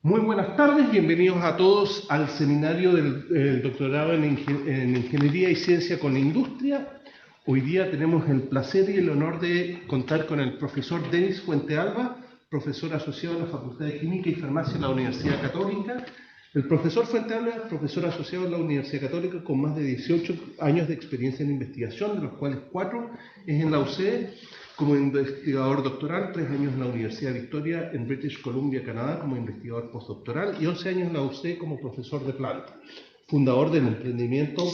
Muy buenas tardes, bienvenidos a todos al seminario del doctorado en Ingeniería y Ciencia con la Industria. Hoy día tenemos el placer y el honor de contar con el profesor Denis Fuentealba, profesor asociado a la Facultad de Química y Farmacia de la Universidad Católica. El profesor Fuentealba es profesor asociado en la Universidad Católica con más de 18 años de experiencia en investigación, de los cuales 4 es en la UCE, como investigador doctoral, 3 años en la Universidad de Victoria en British Columbia, Canadá, como investigador postdoctoral y 11 años en la UCE como profesor de planta. Fundador del emprendimiento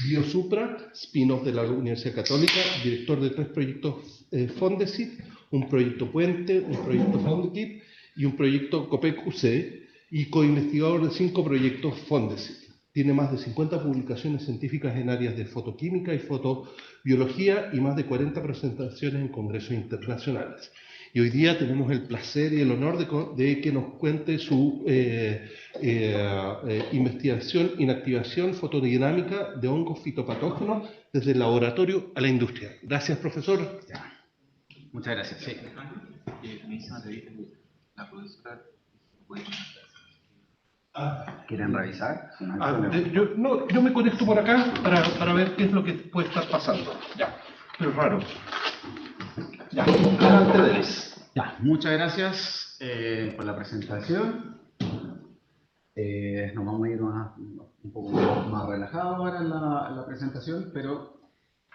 BioSupra, spin-off de la Universidad Católica, director de 3 proyectos Fondesit, un proyecto Puente, un proyecto Fondekit y un proyecto COPEC-UC, y coinvestigador de 5 proyectos Fondesit. Tiene más de 50 publicaciones científicas en áreas de fotoquímica y fotobiología y más de 40 presentaciones en congresos internacionales. Y hoy día tenemos el placer y el honor de que nos cuente su investigación, inactivación fotodinámica de hongos fitopatógenos desde el laboratorio a la industria. Gracias, profesor. Muchas gracias. Sí. ¿Quieren revisar? Yo me conecto por acá para ver qué es lo que puede estar pasando. Ya, pero raro. Ya, adelante, Denis. Ya, muchas gracias por la presentación. Nos vamos a ir un poco más relajados ahora en la presentación, pero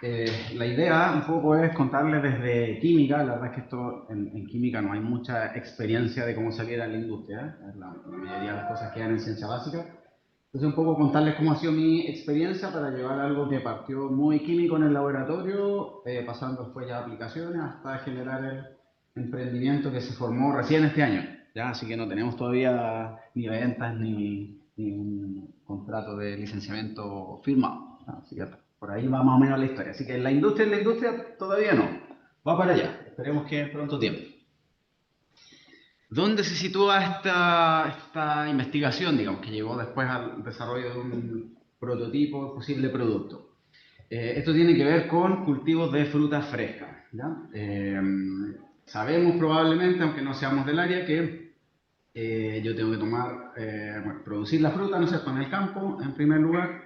la idea un poco es contarles desde química. La verdad es que esto en química no hay mucha experiencia de cómo salir a la industria, ¿eh? La mayoría de las cosas quedan en ciencia básica. Entonces un poco contarles cómo ha sido mi experiencia para llevar algo que partió muy químico en el laboratorio, pasando después ya a aplicaciones hasta generar el emprendimiento que se formó recién este año. ¿Ya? Así que no tenemos todavía ni ventas ni un contrato de licenciamiento firmado. Así que por ahí va más o menos la historia. Así que en la industria todavía no. Va para allá. Esperemos que en pronto tiempo. ¿Dónde se sitúa esta investigación, digamos, que llevó después al desarrollo de un prototipo, posible producto? Esto tiene que ver con cultivos de frutas frescas. ¿Ya? Sabemos probablemente, aunque no seamos del área, que yo tengo que producir la fruta, no sé, en el campo, en primer lugar,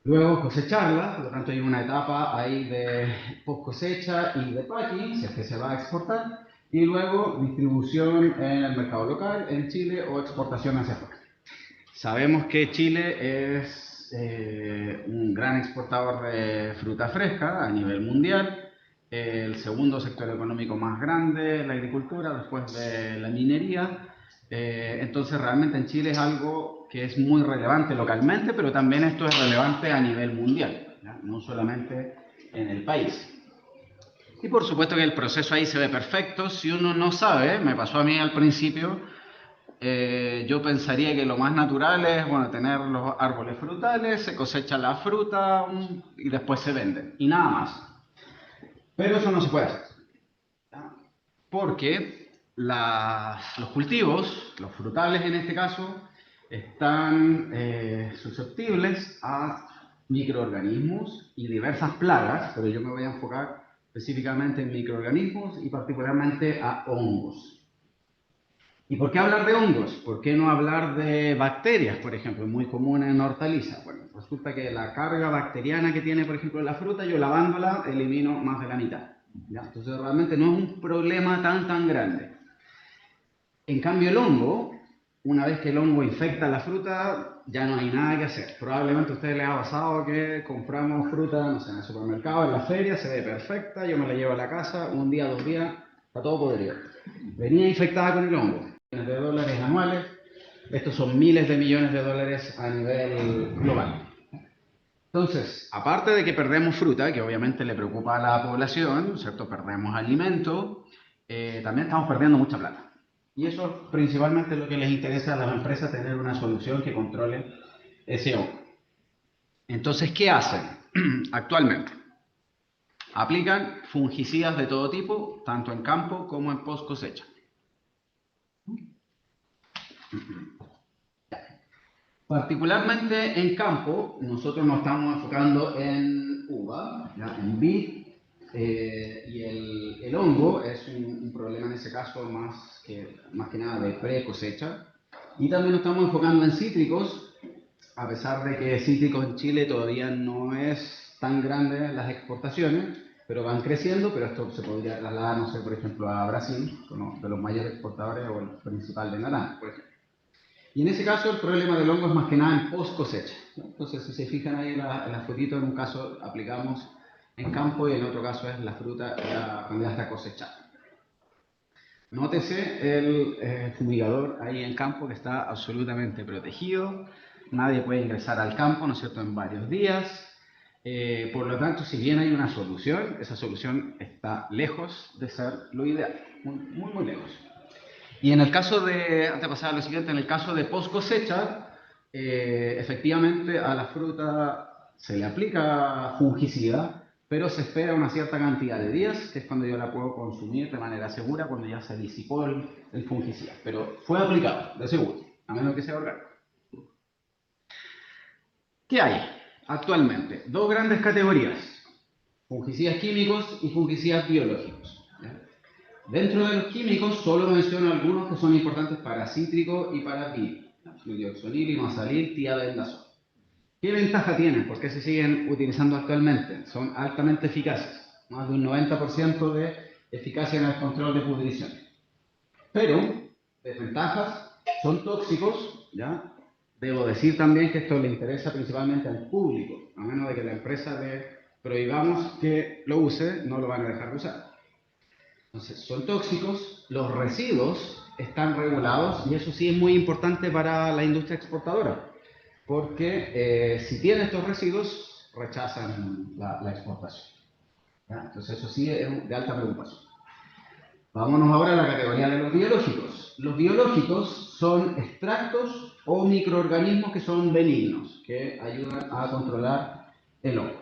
luego cosecharla, por lo tanto hay una etapa ahí de post cosecha y de packing, si es que se va a exportar, y luego distribución en el mercado local, en Chile, o exportación hacia afuera. Sabemos que Chile es un gran exportador de fruta fresca a nivel mundial, el segundo sector económico más grande, la agricultura, después de la minería. Entonces realmente en Chile es algo que es muy relevante localmente, pero también esto es relevante a nivel mundial, ¿ya? No solamente en el país. Y por supuesto que el proceso ahí se ve perfecto. Si uno no sabe, me pasó a mí al principio, yo pensaría que lo más natural es, bueno, tener los árboles frutales, se cosecha la fruta y después se venden, y nada más. Pero eso no se puede hacer, porque los cultivos, los frutales en este caso, están susceptibles a microorganismos y diversas plagas, pero yo me voy a enfocar específicamente en microorganismos y particularmente a hongos. ¿Y por qué hablar de hongos? ¿Por qué no hablar de bacterias, por ejemplo? Muy común en hortalizas. Bueno, resulta que la carga bacteriana que tiene, por ejemplo, la fruta, yo lavándola elimino más de la mitad. ¿Ya? Entonces realmente no es un problema tan grande. En cambio el hongo, una vez que el hongo infecta la fruta, ya no hay nada que hacer. Probablemente a ustedes les ha pasado que compramos fruta, no sé, en el supermercado, en la feria, se ve perfecta, yo me la llevo a la casa, un día, 2 días, está todo podrido. Venía infectada con el hongo. De dólares anuales, estos son miles de millones de dólares a nivel global. Entonces, aparte de que perdemos fruta, que obviamente le preocupa a la población, ¿cierto? Perdemos alimento, también estamos perdiendo mucha plata. Y eso es principalmente lo que les interesa a las empresas, tener una solución que controle ese hongo. Entonces, ¿qué hacen actualmente? Aplican fungicidas de todo tipo, tanto en campo como en post cosecha. Particularmente en campo, nosotros nos estamos enfocando en uva, ¿ya? En vid, y el hongo es un problema en ese caso más que nada de pre-cosecha. Y también nos estamos enfocando en cítricos, a pesar de que cítricos en Chile todavía no es tan grande las exportaciones, pero van creciendo, pero esto se podría trasladar, no sé, por ejemplo, a Brasil, uno de los mayores exportadores o el principal de naranja, por ejemplo. Y en ese caso el problema del hongo es más que nada en post cosecha, ¿no? Entonces, si se fijan ahí en la fotito, en un caso aplicamos en campo y en otro caso es la fruta cuando ya está cosechada. Nótese el fumigador ahí en campo que está absolutamente protegido, nadie puede ingresar al campo, ¿no es cierto?, en varios días. Por lo tanto, si bien hay una solución, esa solución está lejos de ser lo ideal, muy, muy, muy lejos. Y en el caso de, antes de pasar a lo siguiente, en el caso de post cosecha, efectivamente a la fruta se le aplica fungicida, pero se espera una cierta cantidad de días, que es cuando yo la puedo consumir de manera segura, cuando ya se disipó el fungicida. Pero fue aplicado, de seguro, a menos que sea orgánico. ¿Qué hay actualmente? Dos grandes categorías: fungicidas químicos y fungicidas biológicos. Dentro de los químicos solo menciono algunos que son importantes para cítrico y para vino: fludioxonil, imasalil, tiabendazol. ¿Qué ventaja tienen? ¿Por qué se siguen utilizando actualmente? Son altamente eficaces, más de un 90% de eficacia en el control de pudrición. Pero, desventajas, son tóxicos, ¿ya? Debo decir también que esto le interesa principalmente al público, a menos de que la empresa le prohibamos que lo use, no lo van a dejar de usar. Entonces, son tóxicos, los residuos están regulados y eso sí es muy importante para la industria exportadora, porque si tiene estos residuos, rechazan la exportación. ¿Ya? Entonces, eso sí es de alta preocupación. Vámonos ahora a la categoría de los biológicos. Los biológicos son extractos o microorganismos que son benignos, que ayudan a controlar el hongo.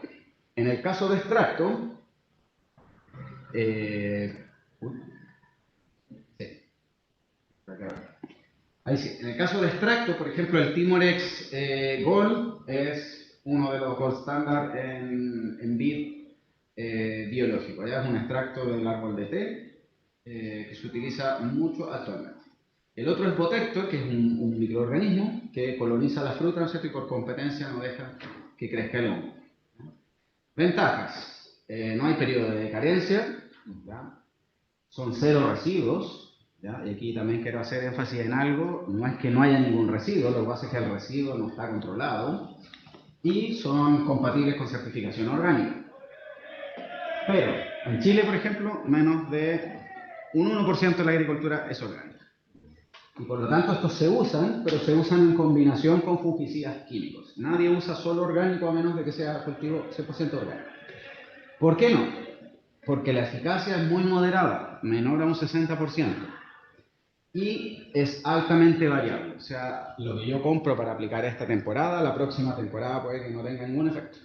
En el caso de extracto, ahí sí. En el caso de extracto, por ejemplo, el Timorex Gold es uno de los gold standard en vid biológico. Ya es un extracto del árbol de té que se utiliza mucho actualmente. El otro es Botector, que es un microorganismo que coloniza la fruta, ¿no es cierto?, y por competencia no deja que crezca el hongo. Ventajas: no hay periodo de carencia, ¿ya? Son cero residuos, ¿ya? Y aquí también quiero hacer énfasis en algo: no es que no haya ningún residuo, lo que pasa es que el residuo no está controlado, y son compatibles con certificación orgánica. Pero en Chile, por ejemplo, menos de un 1% de la agricultura es orgánica. Y por lo tanto estos se usan, pero se usan en combinación con fungicidas químicos. Nadie usa solo orgánico a menos de que sea cultivo 100% orgánico. ¿Por qué no? Porque la eficacia es muy moderada, menor a un 60%. Y es altamente variable. O sea, lo que yo compro para aplicar esta temporada, la próxima temporada puede que no tenga ningún efecto.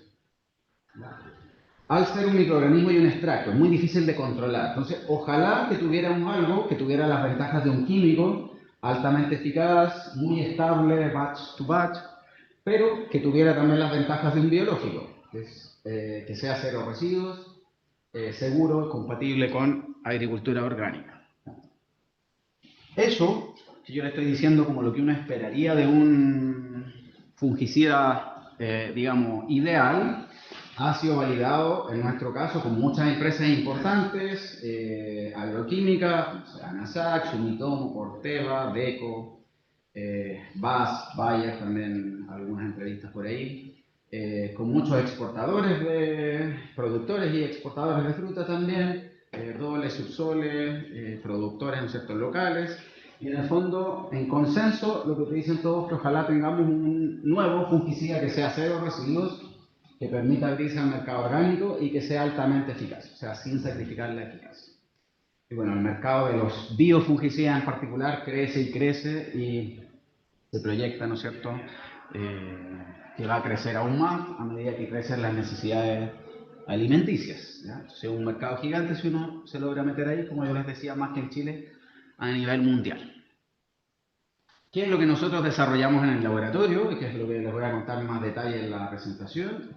Al ser un microorganismo y un extracto, es muy difícil de controlar. Entonces, ojalá que tuviéramos algo que tuviera las ventajas de un químico, altamente eficaz, muy estable, batch to batch, pero que tuviera también las ventajas de un biológico, que es que sea cero residuos, seguro, compatible con agricultura orgánica. Eso que yo le estoy diciendo como lo que uno esperaría de un fungicida, digamos, ideal, ha sido validado en nuestro caso con muchas empresas importantes, agroquímicas, Anasac, Sumitomo, Corteva, Deco, BASF, Bayer, también algunas entrevistas por ahí, con muchos exportadores productores y exportadores de fruta también, dobles, subsoles, productores en sectores locales. Y en el fondo, en consenso, lo que te dicen todos, que ojalá tengamos un nuevo fungicida que sea cero residuos, que permita abrirse al mercado orgánico y que sea altamente eficaz, o sea, sin sacrificar la eficacia. Y bueno, el mercado de los biofungicidas en particular crece y crece y se proyecta, ¿no es cierto?, que va a crecer aún más a medida que crecen las necesidades alimenticias, ¿ya? Entonces es un mercado gigante si uno se logra meter ahí, como yo les decía, más que en Chile, a nivel mundial. ¿Qué es lo que nosotros desarrollamos en el laboratorio? Y qué es lo que les voy a contar en más detalle en la presentación.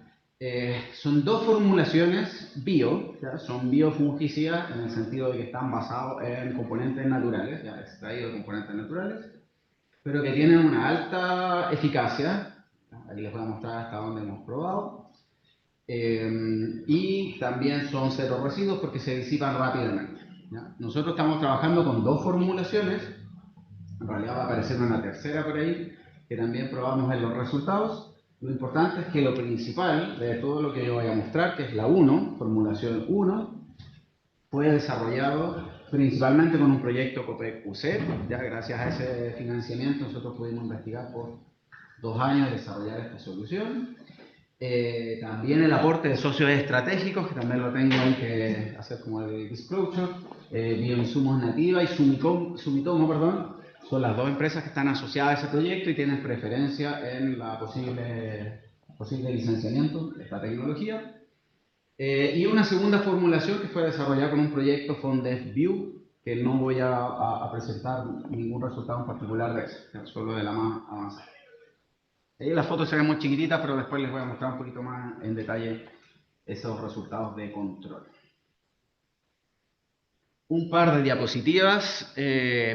Son dos formulaciones bio, ¿ya? Son biofungicidas en el sentido de que están basados en componentes naturales, ya extraídos de componentes naturales. pero que tienen una alta eficacia. Aquí les voy a mostrar hasta dónde hemos probado. Y también son cero residuos porque se disipan rápidamente, ¿ya? Nosotros estamos trabajando con dos formulaciones, en realidad va a aparecer una tercera por ahí, que también probamos en los resultados. Lo importante es que lo principal de todo lo que yo voy a mostrar, que es la 1, formulación 1, fue desarrollado principalmente con un proyecto COPEC-UCED. Ya gracias a ese financiamiento nosotros pudimos investigar por 2 años y desarrollar esta solución. También el aporte de socios estratégicos, que también lo tengo ahí que hacer como el disclosure. Bioinsumos Nativa y Sumitomo, perdón, son las dos empresas que están asociadas a ese proyecto y tienen preferencia en la posible licenciamiento de esta tecnología. Y una segunda formulación que fue desarrollada con un proyecto FONDEF-VIEW, que no voy a presentar ningún resultado en particular de eso, solo de la más avanzada. Las fotos se ven muy chiquititas, pero después les voy a mostrar un poquito más en detalle esos resultados de control. Un par de diapositivas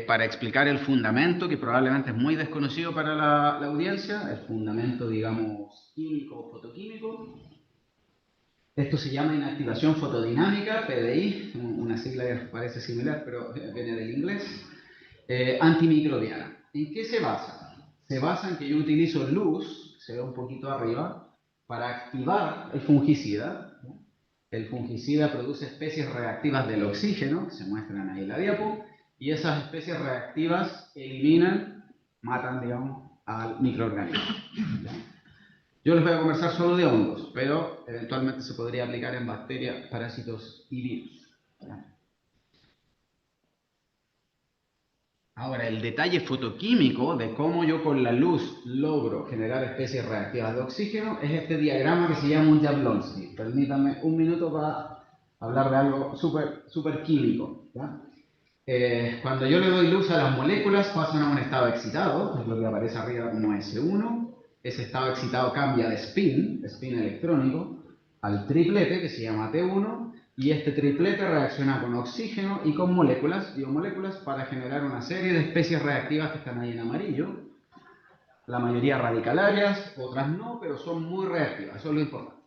para explicar el fundamento, que probablemente es muy desconocido para la audiencia, el fundamento, digamos, químico o fotoquímico. Esto se llama inactivación fotodinámica, PDI, una sigla que parece similar, pero viene del inglés, antimicrobiana. ¿En qué se basa? Se basa en que yo utilizo luz, se ve un poquito arriba, para activar el fungicida. El fungicida produce especies reactivas del oxígeno, que se muestran ahí en la diapo, y esas especies reactivas eliminan, matan, digamos, al microorganismo. Yo les voy a conversar solo de hongos, pero eventualmente se podría aplicar en bacterias, parásitos y virus. Ahora, el detalle fotoquímico de cómo yo con la luz logro generar especies reactivas de oxígeno es este diagrama que se llama un Jablonski. Permítanme un minuto para hablar de algo súper químico, ¿ya? Cuando yo le doy luz a las moléculas pasan a un estado excitado, es lo que aparece arriba como S1. Ese estado excitado cambia de spin electrónico, al triplete que se llama T1, y este triplete reacciona con oxígeno y con moléculas, biomoléculas, para generar una serie de especies reactivas que están ahí en amarillo. La mayoría radicalarias, otras no, pero son muy reactivas, eso es lo importante.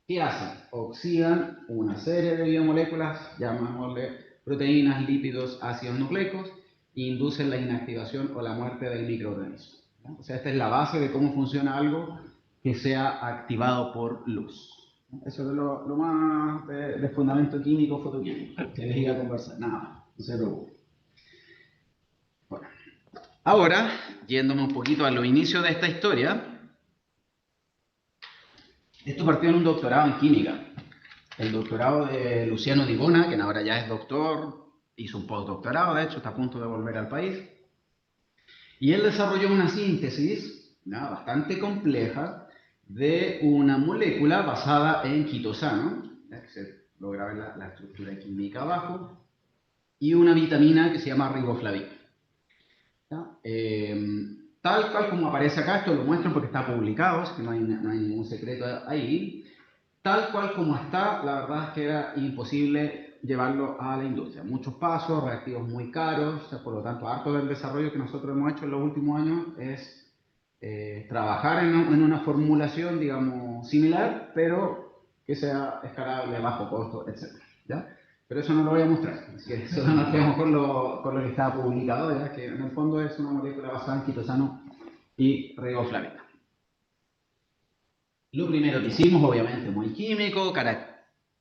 ¿Qué hacen? Oxidan una serie de biomoléculas, llamémosle proteínas, lípidos, ácidos nucleicos, e inducen la inactivación o la muerte del microorganismo. O sea, esta es la base de cómo funciona algo que sea activado por luz. Eso es lo más de fundamento químico, fotoquímico. Que les iba a conversar. Nada, no se preocupen. Bueno. Ahora, yéndome un poquito a los inicios de esta historia, esto partió en un doctorado en química. El doctorado de Luciano Di Bona, que ahora ya es doctor, hizo un postdoctorado, de hecho, está a punto de volver al país. Y él desarrolló una síntesis, ¿no?, bastante compleja de una molécula basada en quitosano, que se logra ver la estructura química abajo, y una vitamina que se llama riboflavina. Tal cual como aparece acá, esto lo muestro porque está publicado, así que no hay ningún secreto ahí. Tal cual como está, la verdad es que era imposible llevarlo a la industria. Muchos pasos, reactivos muy caros, o sea, por lo tanto, harto del desarrollo que nosotros hemos hecho en los últimos años es trabajar en una formulación, digamos, similar, pero que sea escalable, bajo costo, etc. ¿Ya? Pero eso no lo voy a mostrar, así que solo nos quedamos con lo que está publicado, ¿ya? Que en el fondo es una molécula basada en quitosano y riboflavina. Lo primero que hicimos, obviamente, muy químico,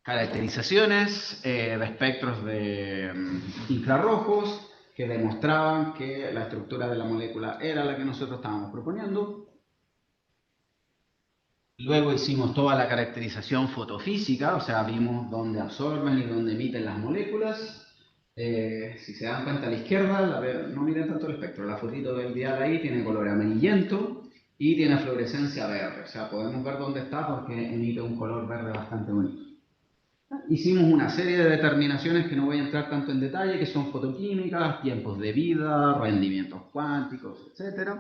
caracterizaciones de espectros de infrarrojos que demostraban que la estructura de la molécula era la que nosotros estábamos proponiendo. Luego hicimos toda la caracterización fotofísica, o sea, vimos dónde absorben y dónde emiten las moléculas. Si se dan cuenta a la izquierda, no miren tanto el espectro, la fotito del dial ahí tiene color amarillento y tiene fluorescencia verde, o sea, podemos ver dónde está porque emite un color verde bastante bonito. Hicimos una serie de determinaciones que no voy a entrar tanto en detalle, que son fotoquímicas, tiempos de vida, rendimientos cuánticos, etc.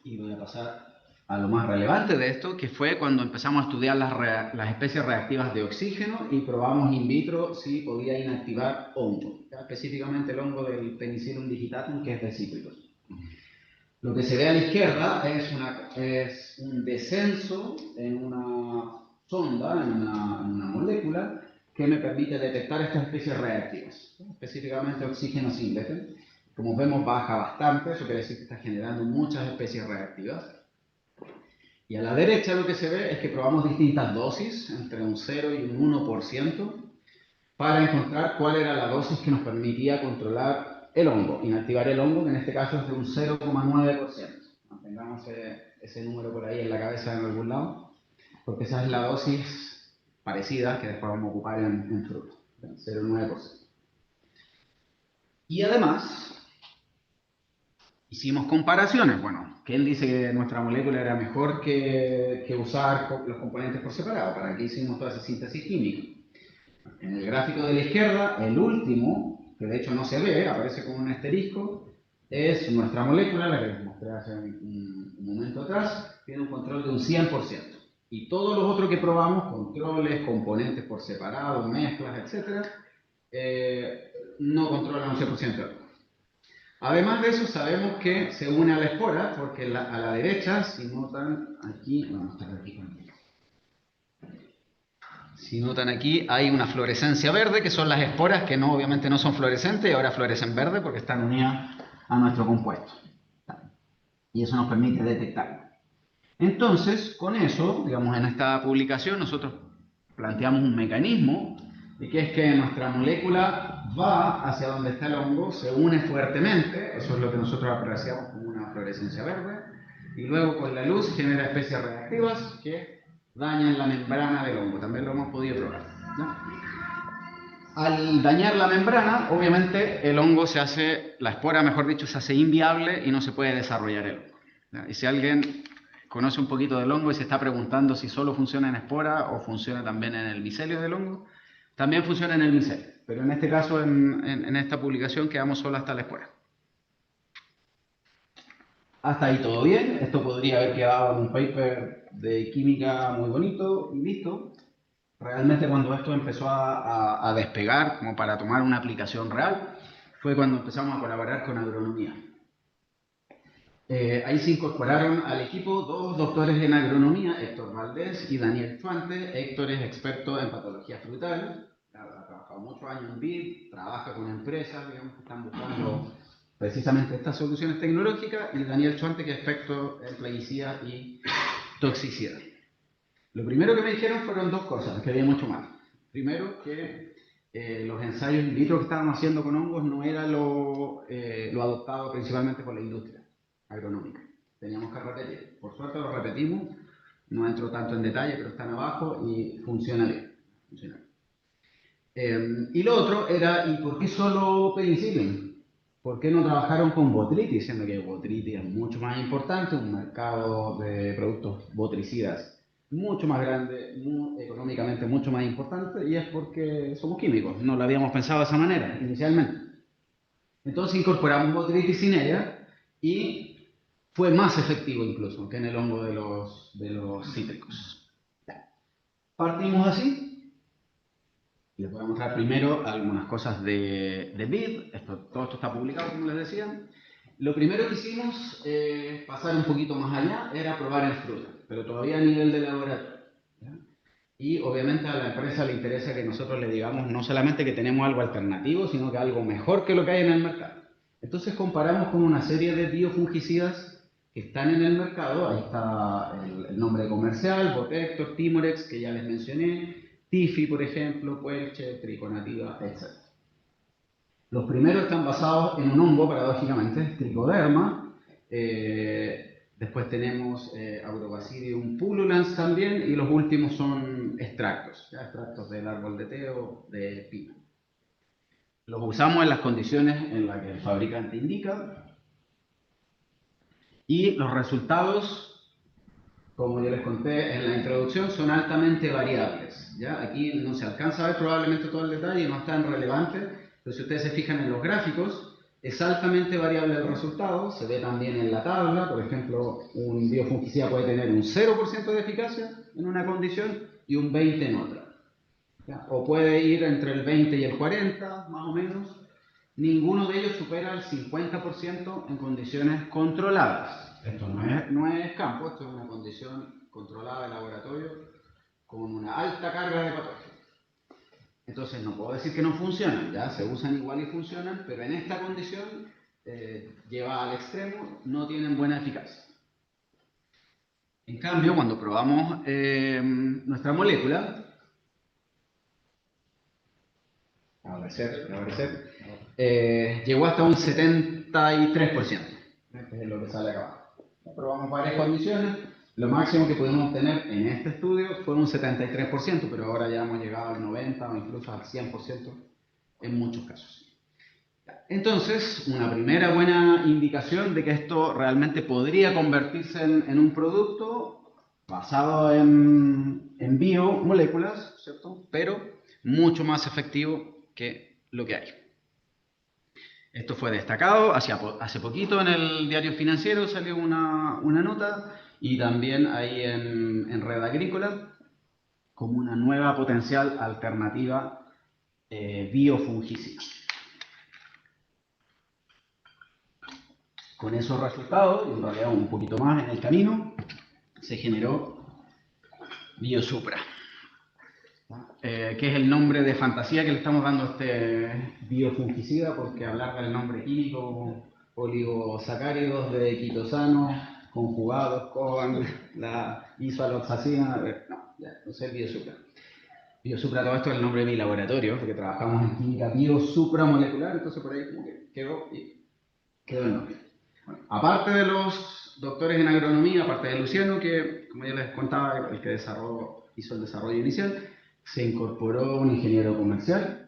Y voy a pasar a lo más relevante de esto, que fue cuando empezamos a estudiar las especies reactivas de oxígeno y probamos in vitro si podía inactivar hongo, específicamente el hongo del Penicillium digitatum, que es de cítricos. Lo que se ve a la izquierda es un descenso en una sonda, en una molécula, que me permite detectar estas especies reactivas, específicamente oxígeno singlete. Como vemos, baja bastante, eso quiere decir que está generando muchas especies reactivas. Y a la derecha lo que se ve es que probamos distintas dosis, entre un 0 y un 1%, para encontrar cuál era la dosis que nos permitía controlar el hongo, inactivar el hongo, que en este caso es de un 0,9%. Mantengamos ese número por ahí en la cabeza en algún lado, porque esa es la dosis parecida que después vamos a ocupar en fruta, 0,9%. Y además, hicimos comparaciones. Bueno, ¿quién dice que nuestra molécula era mejor que usar los componentes por separado? ¿Para qué hicimos toda esa síntesis química? En el gráfico de la izquierda, el último, que de hecho no se ve, aparece con un asterisco, es nuestra molécula, la que les mostré hace un momento atrás, tiene un control de un 100%. Y todos los otros que probamos, controles, componentes por separado, mezclas, etc., no controlan un 100%. Además de eso, sabemos que se une a la espora, porque a la derecha, si notan aquí, vamos a estar aquí conmigo. Si notan aquí, hay una fluorescencia verde, que son las esporas que no, obviamente no son fluorescentes y ahora fluorecen verde porque están unidas a nuestro compuesto. Y eso nos permite detectarlo. Entonces, con eso, digamos, en esta publicación nosotros planteamos un mecanismo de que es que nuestra molécula va hacia donde está el hongo, se une fuertemente, eso es lo que nosotros apreciamos como una fluorescencia verde, y luego con la luz genera especies reactivas que dañan la membrana del hongo. También lo hemos podido probar, ¿no? Al dañar la membrana, obviamente el hongo se hace, la espora, mejor dicho, se hace inviable y no se puede desarrollar el hongo, ¿no? Y si alguien conoce un poquito del hongo y se está preguntando si solo funciona en espora o funciona también en el micelio del hongo, también funciona en el micelio, pero en este caso, en esta publicación, quedamos solo hasta la espora. Hasta ahí todo bien, esto podría haber quedado en un paper de química muy bonito y listo. Realmente cuando esto empezó a despegar, como para tomar una aplicación real, fue cuando empezamos a colaborar con agronomía. Ahí se incorporaron al equipo dos doctores en agronomía, Héctor Valdés y Daniel Chuante. Héctor es experto en patología frutal, ha trabajado muchos años en BID, trabaja con empresas, digamos, que están buscando precisamente estas soluciones tecnológicas, y Daniel Chuante, que es experto en plaguicida y toxicidad. Lo primero que me dijeron fueron dos cosas, que había mucho más. Primero, que los ensayos in vitro que estábamos haciendo con hongos no era lo adoptado principalmente por la industria agronómica. Teníamos que repetir. Por suerte lo repetimos, no entro tanto en detalle, pero están abajo y funciona bien. Funciona bien. Y lo otro era, ¿y por qué solo penicillium? ¿Por qué no trabajaron con botrytis? Siendo que botrytis es mucho más importante, un mercado de productos botricidas mucho más grande, económicamente mucho más importante, y es porque somos químicos, no lo habíamos pensado de esa manera inicialmente. Entonces incorporamos botrytis cinerea y fue más efectivo incluso que en el hongo de los cítricos. Partimos así. Les voy a mostrar primero algunas cosas de BID. Todo esto está publicado, como les decía. Lo primero que hicimos, pasar un poquito más allá, era probar en fruta, pero todavía a nivel de laboratorio, ¿ya? Y obviamente a la empresa le interesa que nosotros le digamos no solamente que tenemos algo alternativo, sino que algo mejor que lo que hay en el mercado. Entonces comparamos con una serie de biofungicidas que están en el mercado. Ahí está el nombre comercial, Botector, Timorex, que ya les mencioné, Tifi, por ejemplo, Puelche, Triconativa, etc. Los primeros están basados en un hongo, paradójicamente, Trichoderma. Después tenemos Agrobacillium pullulans también, y los últimos son extractos, ¿ya? Extractos del árbol de té o de pino. Los usamos en las condiciones en las que el fabricante indica, y los resultados, como yo les conté en la introducción, son altamente variables, ¿ya? Aquí no se alcanza a ver probablemente todo el detalle, no es tan relevante, pero si ustedes se fijan en los gráficos, Es altamente variable el resultado, se ve también en la tabla. Por ejemplo, un biofungicida puede tener un 0% de eficacia en una condición y un 20% en otra. ¿Ya? O puede ir entre el 20 y el 40, más o menos. Ninguno de ellos supera el 50% en condiciones controladas. Esto no es campo, esto es una condición controlada de laboratorio con una alta carga de patógenos. Entonces no puedo decir que no funcionan, ya se usan igual y funcionan, pero en esta condición, llevada al extremo, no tienen buena eficacia. En cambio, cuando probamos nuestra molécula, llegó hasta un 73%, que es lo que sale acá abajo. Probamos varias condiciones, lo máximo que pudimos obtener en este estudio fue un 73%, pero ahora ya hemos llegado al 90% o incluso al 100% en muchos casos. Entonces, una primera buena indicación de que esto realmente podría convertirse en un producto basado en biomoléculas, ¿cierto? Pero mucho más efectivo que lo que hay. Esto fue destacado hace poquito en el Diario Financiero, salió una nota, y también ahí en Red Agrícola, como una nueva potencial alternativa biofungicida. Con esos resultados, y en realidad un poquito más en el camino, se generó Biosupra, que es el nombre de fantasía que le estamos dando a este biofungicida, porque hablar del nombre químico, oligosacáridos de quitosano conjugados con la isoaloxacina, no sé, Biosupra. Biosupra, todo esto es el nombre de mi laboratorio, porque trabajamos en química biosupramolecular, entonces por ahí como que quedó el nombre. Bueno, aparte de los doctores en agronomía, aparte de Luciano, que como ya les contaba, el que hizo el desarrollo inicial, se incorporó un ingeniero comercial,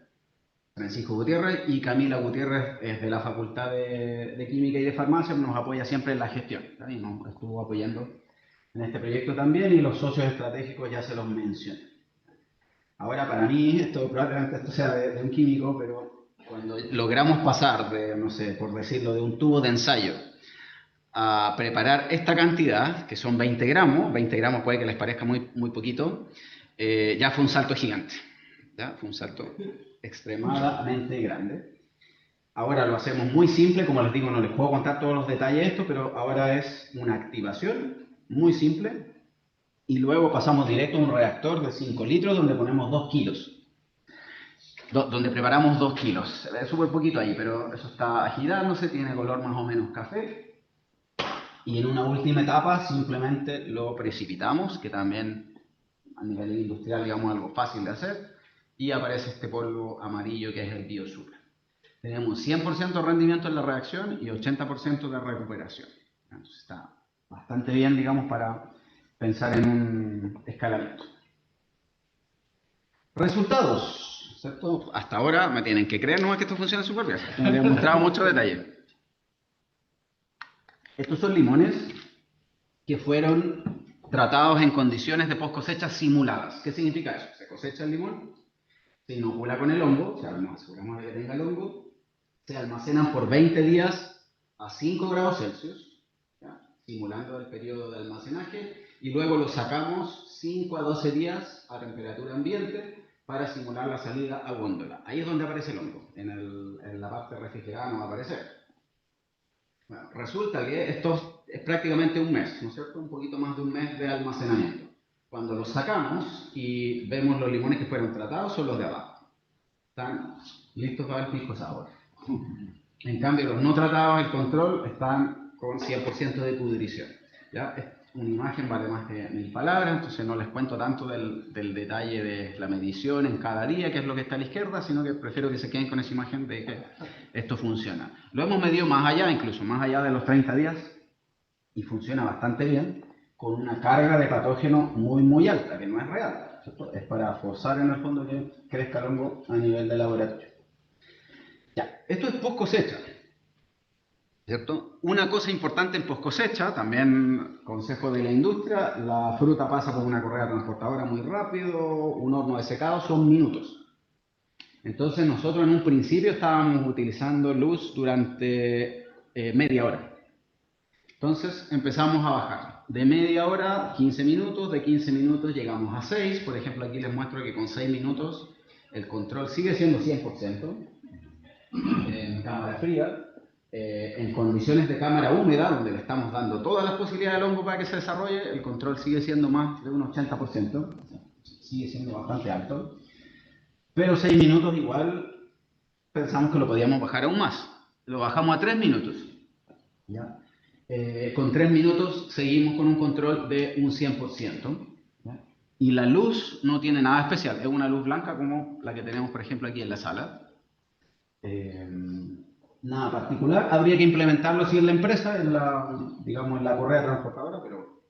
Francisco Gutiérrez, y Camila Gutiérrez es de la Facultad de Química y de Farmacia, nos apoya siempre en la gestión, y nos estuvo apoyando en este proyecto también, y los socios estratégicos ya se los mencioné. Ahora, para mí, probablemente esto sea de un químico, pero cuando logramos pasar de, no sé, por decirlo, de un tubo de ensayo a preparar esta cantidad, que son 20 gramos puede que les parezca muy poquito, ya fue un salto gigante, ¿ya? Fue un salto extremadamente grande. Ahora lo hacemos muy simple, como les digo, no les puedo contar todos los detalles de esto, pero ahora es una activación muy simple, y luego pasamos directo a un reactor de 5 litros donde ponemos 2 kilos. Donde preparamos 2 kilos. Se ve súper poquito ahí, pero eso está agitándose, tiene color más o menos café. Y en una última etapa simplemente lo precipitamos, que también a nivel industrial, digamos, algo fácil de hacer, y aparece este polvo amarillo que es el Biosupra. Tenemos 100% de rendimiento en la reacción y 80% de recuperación. Entonces está bastante bien, digamos, para pensar en un escalamiento. Resultados, ¿cierto? Hasta ahora me tienen que creer nomás que esto funciona súper bien. Me he demostrado mucho detalle. Estos son limones que fueron tratados en condiciones de post cosecha simuladas. ¿Qué significa eso? Se cosecha el limón, se inocula con el hongo, o sea, nos aseguramos de que tenga el hongo, se almacenan por 20 días a 5 grados Celsius, ¿ya? Simulando el periodo de almacenaje, y luego lo sacamos 5 a 12 días a temperatura ambiente para simular la salida a góndola. Ahí es donde aparece el hongo, en la parte refrigerada no va a aparecer. Bueno, resulta que esto es prácticamente un mes, ¿no es cierto? Un poquito más de un mes de almacenamiento. Cuando los sacamos y vemos los limones que fueron tratados, son los de abajo. Están listos para el pisco sour. En cambio, los no tratados, el control, están con 100% de pudrición. ¿Ya? Una imagen vale más que 1000 palabras, entonces no les cuento tanto del detalle de la medición en cada día, que es lo que está a la izquierda, sino que prefiero que se queden con esa imagen de que esto funciona. Lo hemos medido más allá, incluso más allá de los 30 días, y funciona bastante bien, con una carga de patógeno muy alta, que no es real, ¿cierto? Es para forzar en el fondo que crezca el hongo a nivel de laboratorio. Ya, esto es post cosecha, ¿cierto? Una cosa importante en post cosecha, también consejo de la industria, la fruta pasa por una correa transportadora muy rápido, un horno de secado son minutos. Entonces nosotros en un principio estábamos utilizando luz durante media hora. Entonces empezamos a bajar. De media hora, 15 minutos, de 15 minutos llegamos a 6. Por ejemplo, aquí les muestro que con 6 minutos el control sigue siendo 100% en cámara fría. En condiciones de cámara húmeda, donde le estamos dando todas las posibilidades al hongo para que se desarrolle, el control sigue siendo más de un 80%, sigue siendo bastante alto. Pero 6 minutos igual pensamos que lo podíamos bajar aún más. Lo bajamos a 3 minutos. ¿Ya? Con 3 minutos seguimos con un control de un 100%. ¿Ya? Y la luz no tiene nada especial, es una luz blanca como la que tenemos, por ejemplo, aquí en la sala. Nada particular, habría que implementarlo sí en la empresa, digamos en la correa transportadora, pero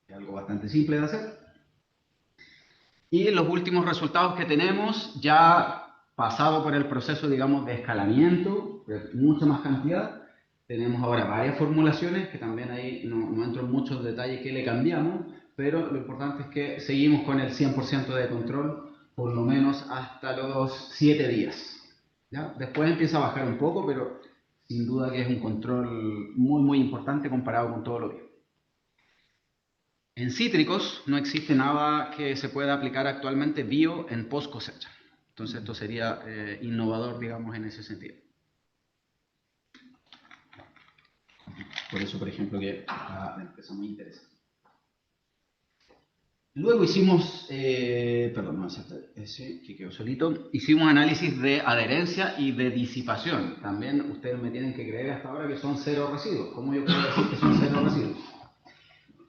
es algo bastante simple de hacer. Y los últimos resultados que tenemos, ya pasado por el proceso, digamos, de escalamiento, de mucha más cantidad, tenemos ahora varias formulaciones, que también ahí no entro en muchos detalles que le cambiamos, pero lo importante es que seguimos con el 100% de control, por lo menos hasta los 7 días. ¿Ya? Después empieza a bajar un poco, pero sin duda que es un control muy, muy importante comparado con todo lo que... En cítricos no existe nada que se pueda aplicar actualmente bio en post cosecha. Entonces esto sería innovador, digamos, en ese sentido. Por eso, por ejemplo, que la empresa muy interesante. Luego hicimos, perdón, no, ese que quedó solito, hicimos análisis de adherencia y de disipación. También ustedes me tienen que creer hasta ahora que son 0 residuos. ¿Cómo yo puedo decir que son 0 residuos?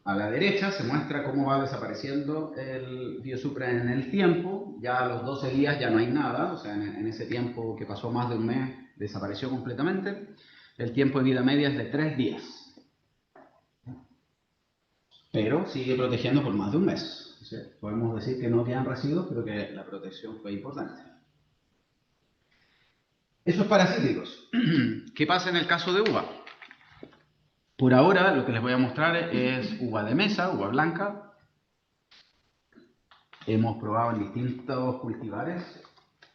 A la derecha se muestra cómo va desapareciendo el biosupra en el tiempo. Ya a los 12 días ya no hay nada, o sea, en ese tiempo que pasó más de un mes desapareció completamente. El tiempo de vida media es de 3 días. Pero sigue protegiendo por más de un mes. ¿Sí? Podemos decir que no quedan residuos, pero que la protección fue importante. Eso es para cítricos. ¿Qué pasa en el caso de uva? Por ahora lo que les voy a mostrar es uva de mesa, uva blanca. Hemos probado en distintos cultivares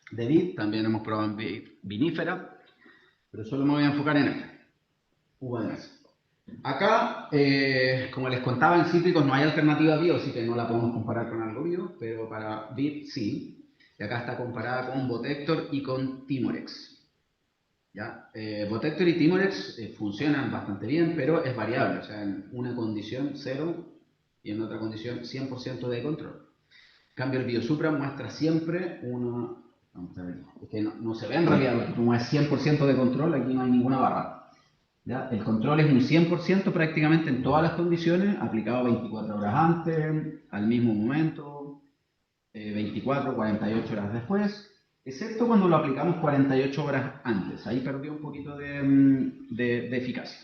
de vid, también hemos probado en vid vinífera, pero solo me voy a enfocar en esta, uva de mesa. Acá, como les contaba, en cítricos no hay alternativa bio, así que no la podemos comparar con algo bio, pero para vid sí. Y acá está comparada con Botector y con Timorex. ¿Ya? Botector y Timorex funcionan bastante bien, pero es variable, o sea, en una condición 0 y en otra condición 100% de control. En cambio, el Biosupra muestra siempre una... Vamos a ver, es que no se ve en realidad, como es 100% de control, aquí no hay ninguna barra. ¿Ya? El control es un 100% prácticamente en todas las condiciones, aplicado 24 horas antes, al mismo momento, 24, 48 horas después, excepto cuando lo aplicamos 48 horas antes. Ahí perdió un poquito de eficacia.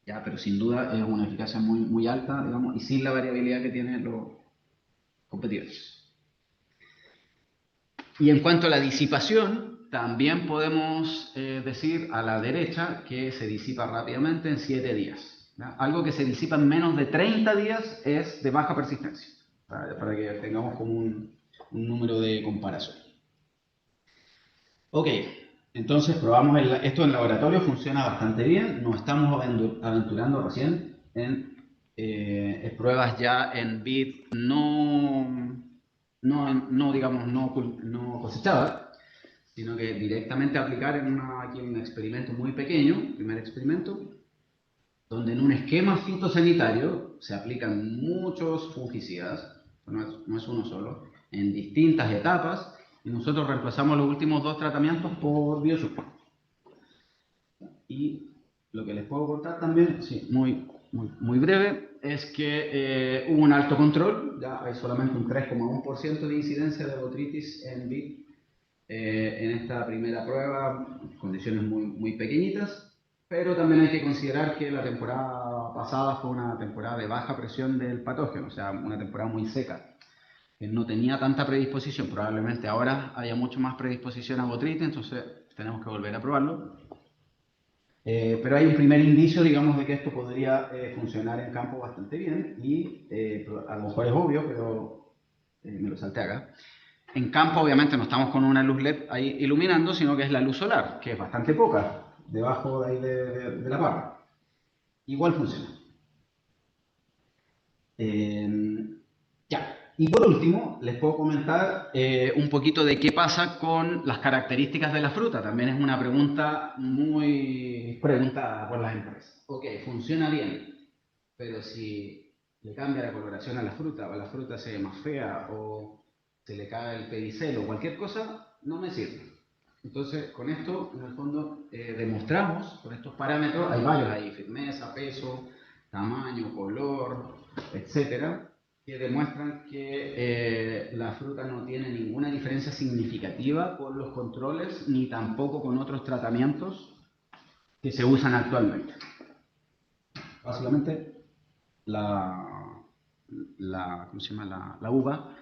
¿Ya? Pero sin duda es una eficacia muy, muy alta, digamos, y sin la variabilidad que tienen los competidores. Y en cuanto a la disipación, también podemos decir a la derecha que se disipa rápidamente en 7 días. ¿Ya? Algo que se disipa en menos de 30 días es de baja persistencia, para que tengamos como un número de comparación. Ok, entonces probamos esto en laboratorio, funciona bastante bien. Nos estamos aventurando recién en pruebas ya en vid digamos, no cosechadas, sino que directamente aplicar aquí en un experimento muy pequeño, primer experimento, donde en un esquema fitosanitario se aplican muchos fungicidas, no es uno solo, en distintas etapas, y nosotros reemplazamos los últimos 2 tratamientos por Biosupra. Y lo que les puedo contar también, sí, muy breve, es que hubo un alto control, ya hay solamente un 3,1% de incidencia de botritis en vid en esta primera prueba, condiciones muy pequeñitas, pero también hay que considerar que la temporada pasada fue una temporada de baja presión del patógeno, o sea, una temporada muy seca, que no tenía tanta predisposición. Probablemente ahora haya mucho más predisposición a botritis, entonces tenemos que volver a probarlo. Pero hay un primer indicio, digamos, de que esto podría funcionar en campo bastante bien y a lo mejor es obvio, pero me lo salté acá. En campo, obviamente, no estamos con una luz LED ahí iluminando, sino que es la luz solar, que es bastante poca, debajo de ahí de la parra. Igual funciona. Ya. Y por último, les puedo comentar un poquito de qué pasa con las características de la fruta. También es una pregunta muy preguntada por las empresas. Ok, funciona bien, pero si le cambia la coloración a la fruta, o la fruta se ve más fea, o se le cae el pedicelo, o cualquier cosa, no me sirve. Entonces, con esto, en el fondo, demostramos, con estos parámetros, hay varios ahí, firmeza, peso, tamaño, color, etcétera, que demuestran que la fruta no tiene ninguna diferencia significativa con los controles, ni tampoco con otros tratamientos que se usan actualmente. Básicamente, ¿cómo se llama? La uva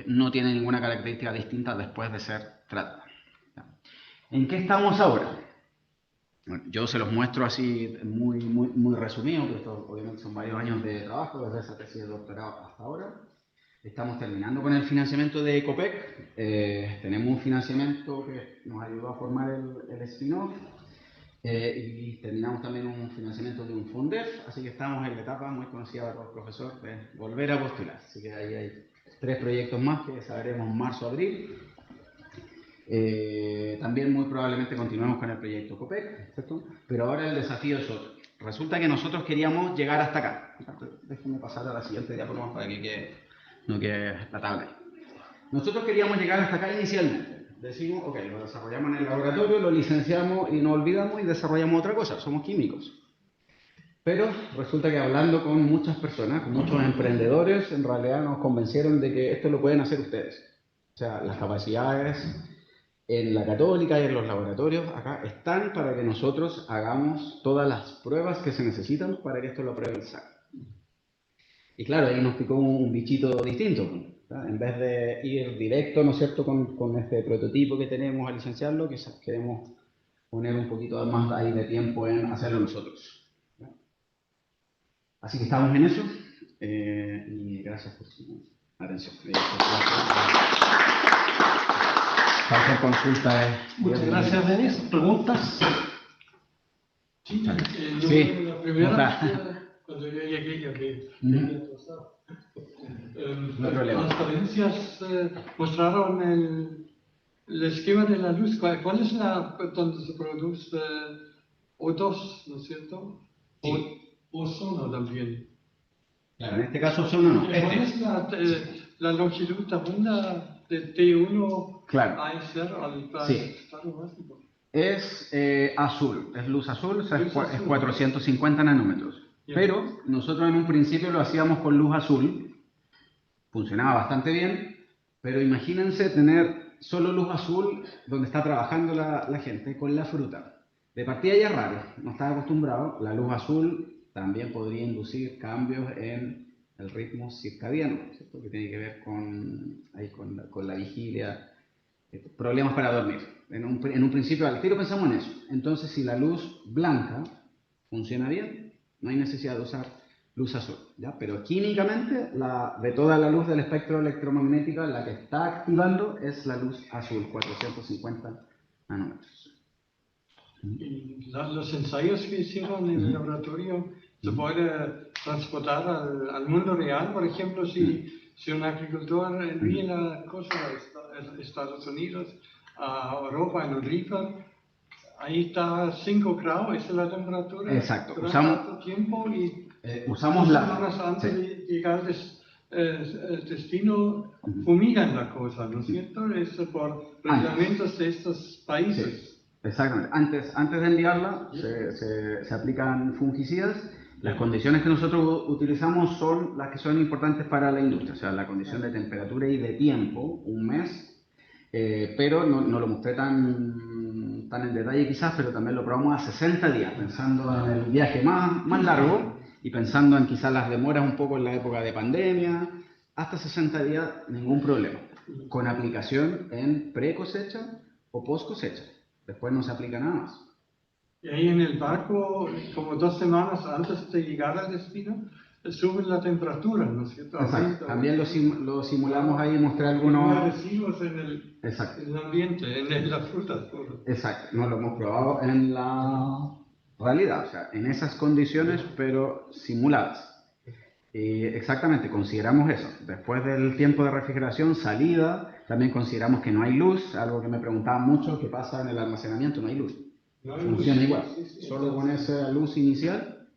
no tiene ninguna característica distinta después de ser tratada. ¿En qué estamos ahora? Bueno, yo se los muestro así muy resumido, porque esto obviamente son varios años de trabajo, desde esa tesis de doctorado hasta ahora. Estamos terminando con el financiamiento de Copec. Tenemos un financiamiento que nos ayudó a formar el spin-off. Y terminamos también un financiamiento de un Fundef, así que estamos en la etapa muy conocida por el profesor de volver a postular. Así que ahí hay 3 proyectos más que sabremos en marzo o abril. También muy probablemente continuemos con el proyecto COPEC, ¿cierto? Pero ahora el desafío es otro. Resulta que nosotros queríamos llegar hasta acá. Déjenme pasar a la siguiente diapositiva para que no quede la tabla ahí. Nosotros queríamos llegar hasta acá inicialmente. Decimos, ok, lo desarrollamos en el laboratorio, lo licenciamos y nos olvidamos y desarrollamos otra cosa, somos químicos. Pero resulta que hablando con muchas personas, con muchos emprendedores, en realidad nos convencieron de que esto lo pueden hacer ustedes. O sea, las capacidades en la Católica y en los laboratorios acá están para que nosotros hagamos todas las pruebas que se necesitan para que esto lo apruebe el SAC. Y claro, ahí nos picó un bichito distinto. ¿Verdad? En vez de ir directo, ¿no es cierto?, con este prototipo que tenemos a licenciarlo, quizás queremos poner un poquito más ahí de tiempo en hacerlo nosotros. ¿Verdad? Así que estamos en eso. Y gracias por su atención. Cualquier consulta. Muchas gracias, Denis. ¿Preguntas? Sí, Sí. la primera, cuando yo llegué, ya que No hay problema. las transparencias mostraron el esquema de la luz. ¿Cuál es la donde se produce O2, ¿no es cierto? Sí. Ozono también. Claro, en este caso ozono no. ¿Cuál es la longitud de onda de T1 Claro. a ser al Sí. estado básico? Es azul, es luz azul, o sea, Luz azul. es 450 nanómetros. Bien. Pero nosotros en un principio lo hacíamos con luz azul, funcionaba bastante bien, pero imagínense tener solo luz azul donde está trabajando la gente con la fruta. De partida ya es raro, no estaba acostumbrado. La luz azul también podría inducir cambios en el ritmo circadiano, ¿cierto? Que tiene que ver con la vigilia, problemas para dormir. En un principio al tiro pensamos en eso. Entonces, si la luz blanca funciona bien, no hay necesidad de usar luz azul, ¿ya? Pero químicamente, de toda la luz del espectro electromagnético, la que está activando es la luz azul, 450 nanómetros. Y los ensayos que hicieron en el laboratorio se puede transportar al mundo real. Por ejemplo, si un agricultor envía la cosa a Estados Unidos, a Europa en un reefer, ahí está 5 grados, esa es la temperatura. Exacto. Durante tanto tiempo y usamos 2 semanas antes sí. de llegar al destino, fumigan la cosa, ¿no es cierto? Eso por reglamentos de estos países. Sí. Exactamente. Antes de enviarla se aplican fungicidas. Las condiciones que nosotros utilizamos son las que son importantes para la industria, o sea, la condición de temperatura y de tiempo, un mes, pero no lo mostré tan en detalle quizás, pero también lo probamos a 60 días, pensando en el viaje más largo y pensando en quizás las demoras un poco en la época de pandemia. Hasta 60 días, ningún problema, con aplicación en pre-cosecha o post-cosecha. Después no se aplica nada más. Y ahí en el barco, como 2 semanas antes de llegar al destino, sube la temperatura, ¿no es cierto? Exacto. También lo simulamos ahí, mostré No algunos... hay residuos en el ambiente, en las frutas. Exacto, no lo hemos probado en la realidad, o sea, en esas condiciones, pero simuladas. Exactamente, consideramos eso. Después del tiempo de refrigeración, salida, también consideramos que no hay luz, algo que me preguntaban mucho, ¿qué pasa en el almacenamiento? No hay luz. No hay Funciona luz. igual. Sí. Solo con esa luz inicial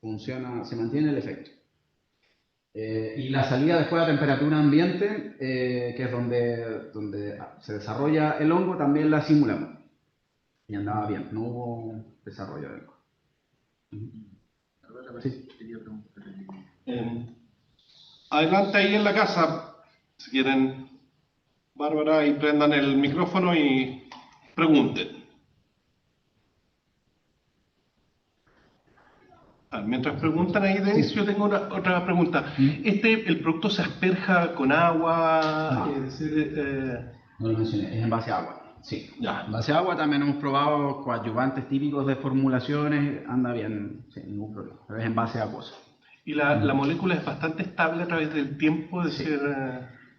funciona, se mantiene el efecto. Y la salida después a temperatura ambiente, que es donde se desarrolla el hongo, también la simulamos. Y andaba bien, no hubo desarrollo del hongo. Sí. Adelante ahí en la casa, si quieren, Bárbara, y prendan el micrófono y pregunten. Mientras preguntan ahí, Denis, yo tengo otra pregunta. ¿El producto se asperja con agua? No. Es decir, No lo mencioné, es en base a agua. Sí. Ya. En base a agua también hemos probado coadyuvantes típicos de formulaciones, anda bien, sin ningún problema. Pero es en base a acuosa. Y la molécula es bastante estable a través del tiempo, es decir...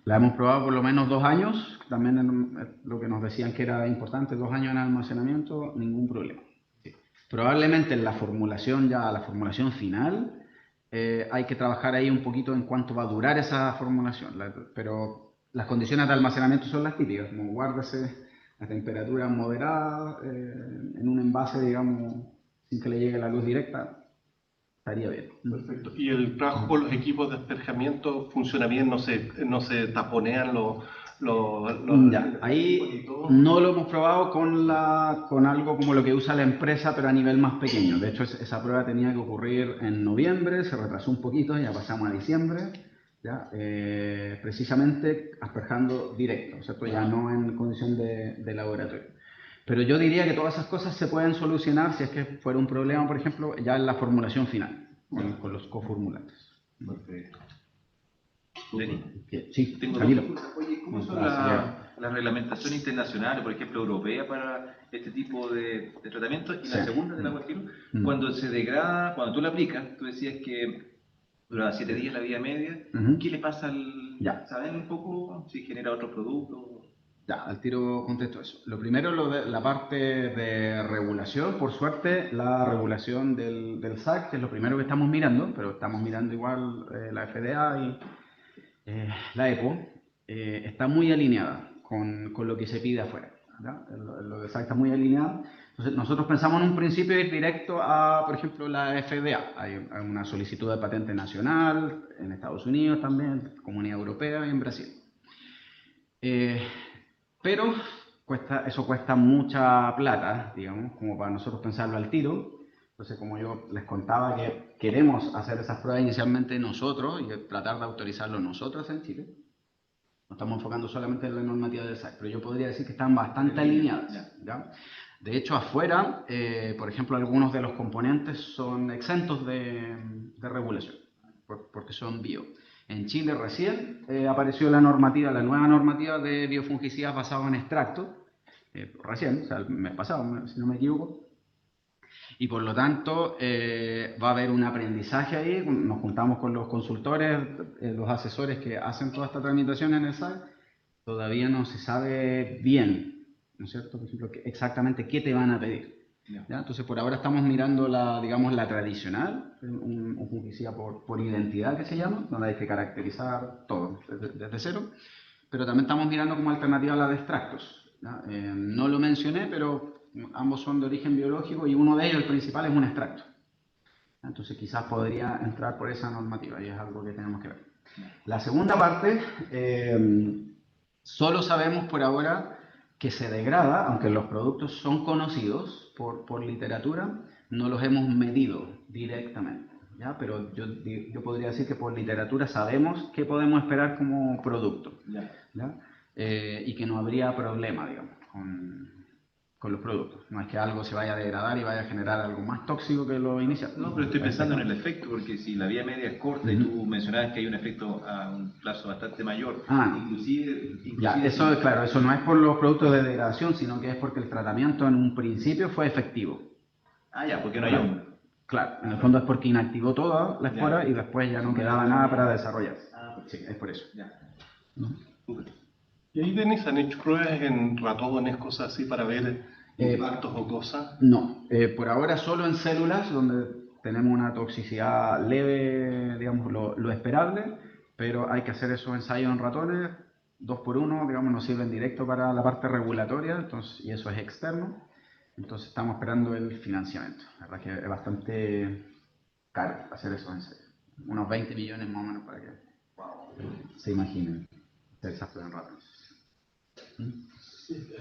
La hemos probado por lo menos 2 años, también lo que nos decían que era importante, 2 años en almacenamiento, ningún problema. Sí. Probablemente en la formulación, ya la formulación final, hay que trabajar ahí un poquito en cuánto va a durar esa formulación, pero las condiciones de almacenamiento son las típicas, como guárdese a temperatura moderada, en un envase, digamos, sin que le llegue la luz directa, estaría bien. Perfecto. ¿Y el trabajo con los equipos de asperjamiento funciona bien? ¿No se taponean Ya, ahí no lo hemos probado con algo como lo que usa la empresa, pero a nivel más pequeño. De hecho, esa prueba tenía que ocurrir en noviembre, se retrasó un poquito, ya pasamos a diciembre, ¿ya? Precisamente asperjando directo, ¿cierto? Ya no en condición de laboratorio. Pero yo diría que todas esas cosas se pueden solucionar si es que fuera un problema, por ejemplo, ya en la formulación final, con los coformulantes. Perfecto. Sí, Tengo Camilo. dos preguntas. Oye, ¿cómo son las reglamentaciones internacionales, por ejemplo, europea para este tipo de tratamiento? Y la segunda de la cuestión, cuando se degrada, cuando tú la aplicas, tú decías que duraba 7 días la vida media, ¿qué le pasa al... ¿Saben un poco si genera otros productos? Ya, al tiro contesto eso. Lo primero, la parte de regulación. Por suerte, la regulación del SAC, que es lo primero que estamos mirando, pero estamos mirando igual la FDA y la EPO, está muy alineada con lo que se pide afuera. Lo de SAC está muy alineado. Entonces, nosotros pensamos en un principio ir directo a, por ejemplo, la FDA. Hay una solicitud de patente nacional en Estados Unidos también, Comunidad Europea y en Brasil. Pero eso cuesta mucha plata, digamos, como para nosotros pensarlo al tiro. Entonces, como yo les contaba que queremos hacer esas pruebas inicialmente nosotros y tratar de autorizarlo nosotros en Chile, nos estamos enfocando solamente en la normativa del SAC, pero yo podría decir que están bastante alineadas, ¿ya? De hecho, afuera, por ejemplo, algunos de los componentes son exentos de regulación, porque son bio. En Chile recién apareció la nueva normativa de biofungicidas basados en extractos, recién, o sea, el mes pasado, si no me equivoco. Y por lo tanto va a haber un aprendizaje ahí, nos juntamos con los consultores, los asesores que hacen toda esta tramitación en el SAC, todavía no se sabe bien, ¿no es cierto? Por ejemplo, exactamente qué te van a pedir. ¿Ya? Entonces, por ahora estamos mirando la tradicional, un fungicida por identidad que se llama, donde hay que caracterizar todo desde cero, pero también estamos mirando como alternativa la de extractos. No lo mencioné, pero ambos son de origen biológico y uno de ellos, el principal, es un extracto. Entonces, quizás podría entrar por esa normativa y es algo que tenemos que ver. La segunda parte, solo sabemos por ahora que se degrada, aunque los productos son conocidos por literatura, no los hemos medido directamente, ¿ya? Pero yo podría decir que por literatura sabemos qué podemos esperar como producto, ¿ya? Y que no habría problema, digamos, con los productos. No es que algo se vaya a degradar y vaya a generar algo más tóxico que lo inicial. No, pero estoy pensando en el efecto, porque si la vía media es corta y tú mencionabas que hay un efecto a un plazo bastante mayor, inclusive ya, eso, claro, eso no es por los productos de degradación, sino que es porque el tratamiento en un principio fue efectivo. Ah, ya, porque no hay hongo. Claro, en el fondo es porque inactivó toda la espora y después ya no quedaba nada para desarrollarse. Sí, es por eso. Ya. ¿Y ahí, Denis, han hecho pruebas en ratones, cosas así, para ver impactos o cosas? No, por ahora solo en células, donde tenemos una toxicidad leve, digamos, lo esperable, pero hay que hacer esos ensayos en ratones, 2x1, digamos, nos sirven directo para la parte regulatoria, entonces, y eso es externo. Entonces estamos esperando el financiamiento. La verdad que es bastante caro hacer esos ensayos. Unos 20 millones más o menos para que se imaginen hacer esas pruebas en ratones.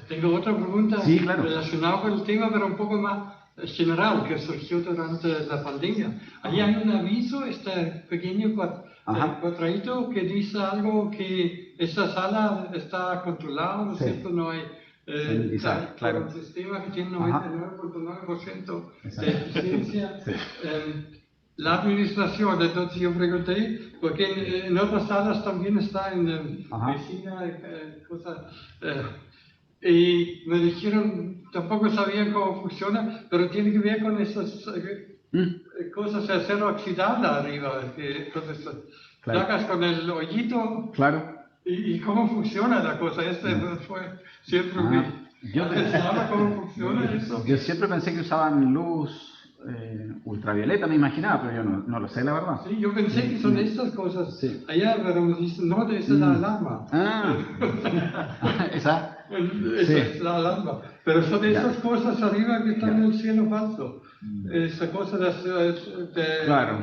Tengo otra pregunta Sí, claro. relacionada con el tema, pero un poco más general, que surgió durante la pandemia. Allí hay un aviso, este pequeño cuadradito que dice algo que esa sala está controlada, ¿no es cierto? No hay claro. un sistema que tiene 99.9% de eficiencia. Sí. La administración, entonces yo pregunté, porque en otras salas también está en medicina, cosas. Y me dijeron, tampoco sabían cómo funciona, pero tiene que ver con esas cosas de acero oxidable arriba. Entonces, placas con el hoyito. Claro. ¿Y cómo funciona la cosa? Fue siempre yo pensaba cómo funciona eso. Yo siempre pensé que usaban luz ultravioleta, me imaginaba, pero yo no lo sé, la verdad. Sí, yo pensé que son estas cosas. Sí. Allá, pero me dicen, no, esa es la alarma. Esa. Esa es la alarma. Pero son esas cosas arriba que están en el cielo falso. Esa cosa de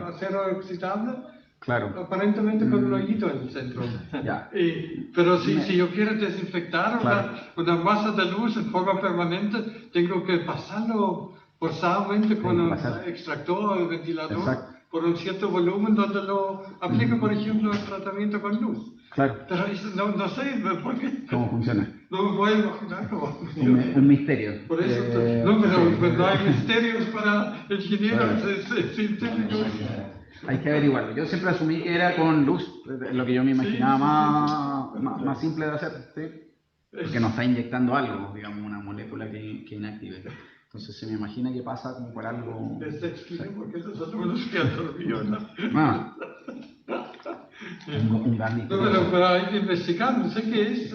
acero oxidable. Claro. Aparentemente con un hoyito en el centro. Pero si yo quiero desinfectar una masa de luz en forma permanente, tengo que pasarlo forzadamente con un extractor o ventilador por un cierto volumen donde lo aplico, por ejemplo, el tratamiento con luz. Claro. Pero no sé por qué. ¿Cómo funciona? No me puedo imaginar cómo. Un misterio. Por eso, no hay misterios para ingenieros científicos. Hay que averiguarlo. Yo siempre asumí que era con luz, lo que yo me imaginaba más simple de hacer, ¿sí? Porque nos está inyectando algo, digamos, una molécula que inactive. Entonces se me imagina que pasa como por algo... porque nosotros nos quedamos dormidos, ¿no? Un garnito. Pero hay que investigar, no sé qué es.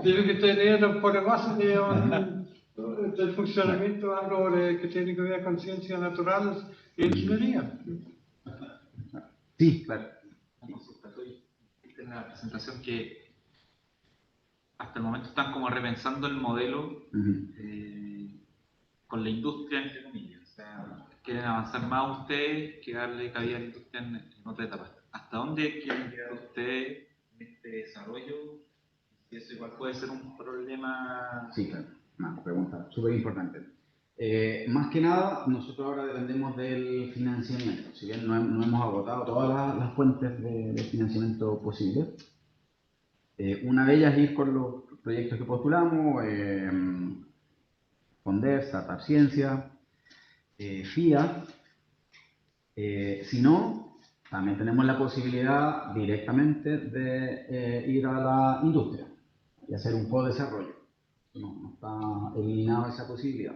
Tiene que tener por base del funcionamiento algo que tiene que ver con ciencias naturales e ingeniería. Sí, claro. En la presentación que hasta el momento están como repensando el modelo con la industria, entre comillas. O sea, quieren avanzar más ustedes que darle cabida a la industria en otra etapa. ¿Hasta dónde quieren llegar ustedes en este desarrollo? Y eso igual puede ser un problema. Sí, claro. Una pregunta súper importante. Más que nada, nosotros ahora dependemos del financiamiento. Si bien no hemos agotado todas las fuentes de financiamiento posibles, una de ellas es ir con los proyectos que postulamos, Fonder, Startup Ciencia, FIA. Si no, también tenemos la posibilidad directamente de ir a la industria y hacer un co-desarrollo. No está eliminada esa posibilidad.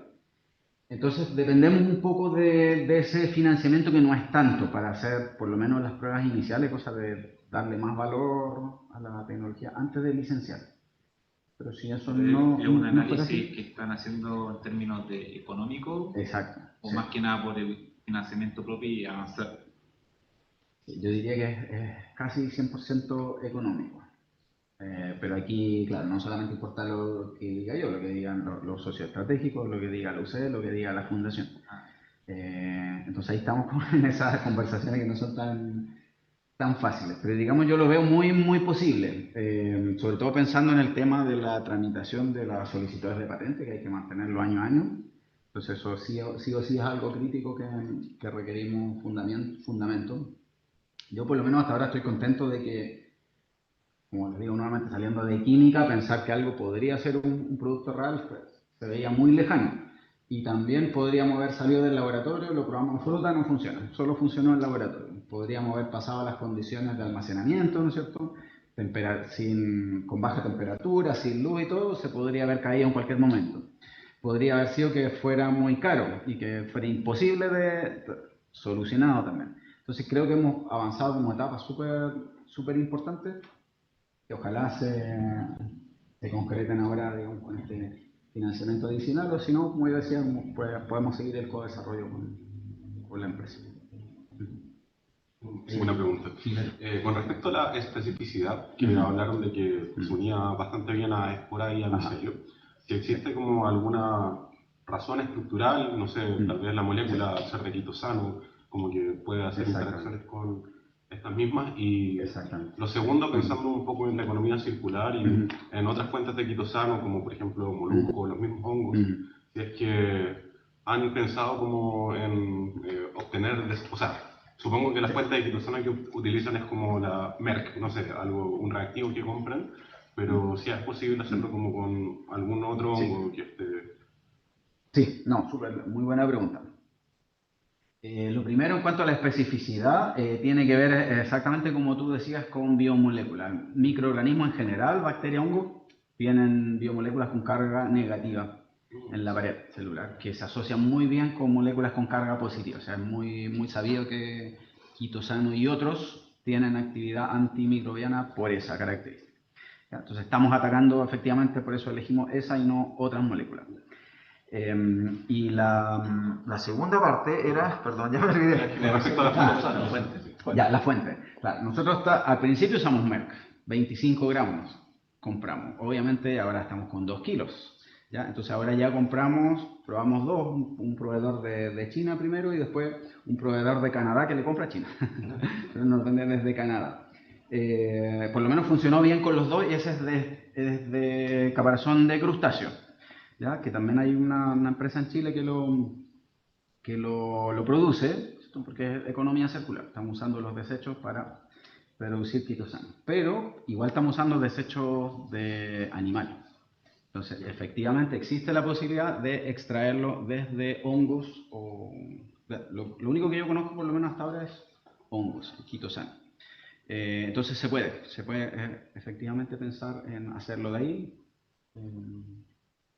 Entonces dependemos un poco de ese financiamiento que no es tanto para hacer por lo menos las pruebas iniciales, cosa de darle más valor a la tecnología antes de licenciar. Pero si eso no... ¿Es un análisis que están haciendo en términos de económico? Exacto. ¿O más que nada por el financiamiento propio y avanzar? Yo diría que es casi 100% económico. Pero aquí, claro, no solamente importa lo que diga yo, lo que digan los socios estratégicos, lo que diga la UCE, lo que diga la fundación. Entonces ahí estamos en esas conversaciones que no son tan fáciles. Pero digamos, yo lo veo muy posible, sobre todo pensando en el tema de la tramitación de las solicitudes de patente, que hay que mantenerlo año a año. Entonces eso sí o sí es algo crítico que requerimos fundamento. Yo por lo menos hasta ahora estoy contento de que, como les digo, nuevamente saliendo de química, pensar que algo podría ser un producto real pues, se veía muy lejano. Y también podríamos haber salido del laboratorio, lo probamos en fruta, no funciona, solo funcionó en el laboratorio. Podríamos haber pasado las condiciones de almacenamiento, ¿no es cierto? Con baja temperatura, sin luz y todo, se podría haber caído en cualquier momento. Podría haber sido que fuera muy caro y que fuera imposible solucionado también. Entonces creo que hemos avanzado como etapas súper importantes que ojalá se concreten ahora, digamos, con este financiamiento adicional, o si no, como yo decía, pues, podemos seguir el co-desarrollo con la empresa. Una pregunta. Con respecto a la especificidad, que hablaron de que se unía bastante bien a Espora y a micelio, si existe como alguna razón estructural, no sé, tal vez la molécula al ser de quitosano, como que puede hacer interacciones con estas mismas. Y lo segundo, pensando un poco en la economía circular y en otras fuentes de quitosano, como por ejemplo moluscos, los mismos hongos, si es que han pensado como en obtener, o sea, supongo que la fuente de quitosano que utilizan es como la Merck, no sé, un reactivo que compran, pero si es posible hacerlo como con algún otro hongo que esté... Sí, no, muy buena pregunta. Lo primero, en cuanto a la especificidad, tiene que ver exactamente como tú decías con biomoléculas. Microorganismos en general, bacteria, hongo, tienen biomoléculas con carga negativa en la pared celular, que se asocian muy bien con moléculas con carga positiva. O sea, es muy sabido que quitosano y otros tienen actividad antimicrobiana por esa característica. Entonces estamos atacando, efectivamente, por eso elegimos esa y no otras moléculas. Y la segunda parte era, perdón, ya me olvidé. Respecto a la fuente. Ya, la fuente. Claro, nosotros al principio usamos Merck, 25 gramos compramos. Obviamente ahora estamos con 2 kilos. ¿Ya? Entonces ahora ya probamos dos, un proveedor de China primero y después un proveedor de Canadá que le compra a China. Pero nos venden desde Canadá. Por lo menos funcionó bien con los dos y ese es de caparazón de crustáceo. ¿Ya? Que también hay una empresa en Chile que lo produce, porque es economía circular. Estamos usando los desechos para producir quitosano. Pero igual estamos usando desechos de animales. Entonces, efectivamente existe la posibilidad de extraerlo desde hongos o... Lo único que yo conozco, por lo menos hasta ahora, es hongos, quitosano. Entonces se puede efectivamente pensar en hacerlo de ahí.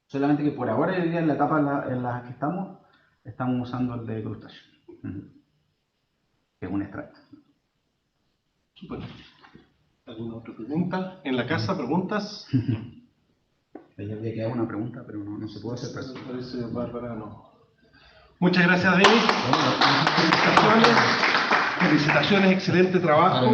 Solamente que por ahora, hoy día, en la etapa en la que estamos usando el de crustáceo, que es un extracto. Super. ¿Alguna otra pregunta? ¿En la casa preguntas? Ahí había quedado una pregunta, pero no se puede hacer preso. Parece Bárbara, no. Muchas gracias, Denis. Felicitaciones, excelente trabajo.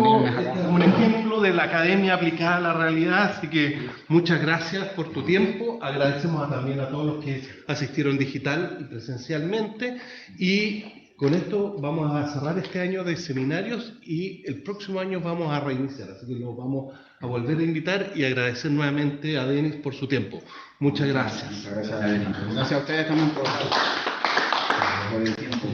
Un ejemplo de la academia aplicada a la realidad, así que muchas gracias por tu tiempo. Agradecemos también a todos los que asistieron digital y presencialmente. Y con esto vamos a cerrar este año de seminarios y el próximo año vamos a reiniciar. Así que los vamos a volver a invitar y agradecer nuevamente a Denis por su tiempo. Muchas gracias. Muchas gracias, Denis. Gracias a ustedes también por el tiempo.